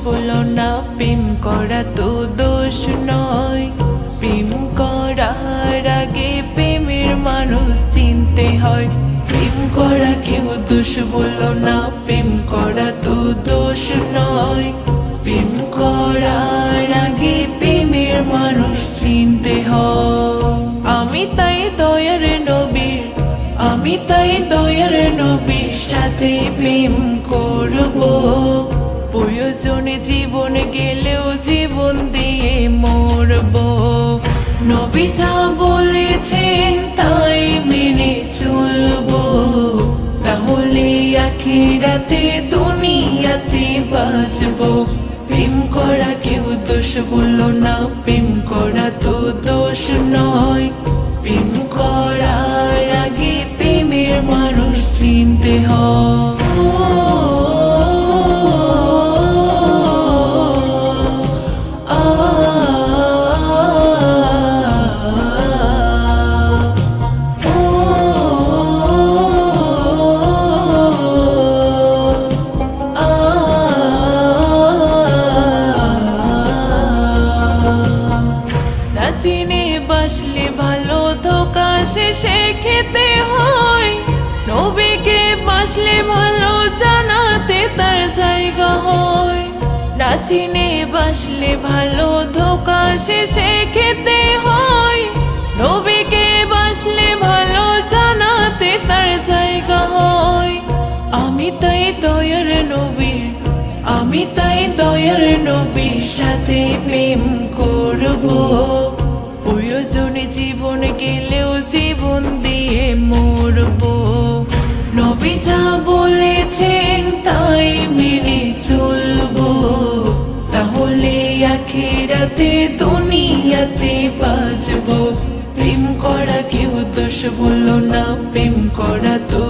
বলো না, প্রেম করা তো দোষ নয়। প্রেম করার আগে প্রেমের মানুষ চিনতে হয়। প্রেম করা কেউ দোষ বলো না, প্রেম করা তো দোষ নয়। প্রেম করার আগে প্রেমের মানুষ চিনতে হয়। আমি তাই দয়ার নবীর সাথে প্রেম করব। প্রয়োজনে জীবন গেলেও জীবন দিয়ে মরব। নবী যা বলেছেন তাই মেনে চলব, তাহলে আখিরাতে দুনিয়াতে বাঁচব। প্রেম করা কেউ দোষ বলো না, প্রেম করা তো দোষ নয়। প্রেম করার আগে প্রেমের মানুষ চিনতে হয়। না চিনে বাসলে ভালো, ধোকা শেষে খেতে হয়। নবীকে বাসলে ভালো, জানাতে তার জায়গা হয়। না চিনে বাসলে ভালো, ধোকা শেষে খেতে হয়। নবীকে বাসলে ভালো, জানাতে তার জায়গা হয়। আমি তাই দয়ার নবীর সাথে প্রেম করব। প্রয়োজনে জীবন গেলেও জীবন দিয়ে মরব। নবী যা বলেছেন তাই মেনে চলব, তাহলে আখিরাতে দুনিয়াতে বাঁচব। প্রেম করা কেউ দোষ বলো না, প্রেম করা তো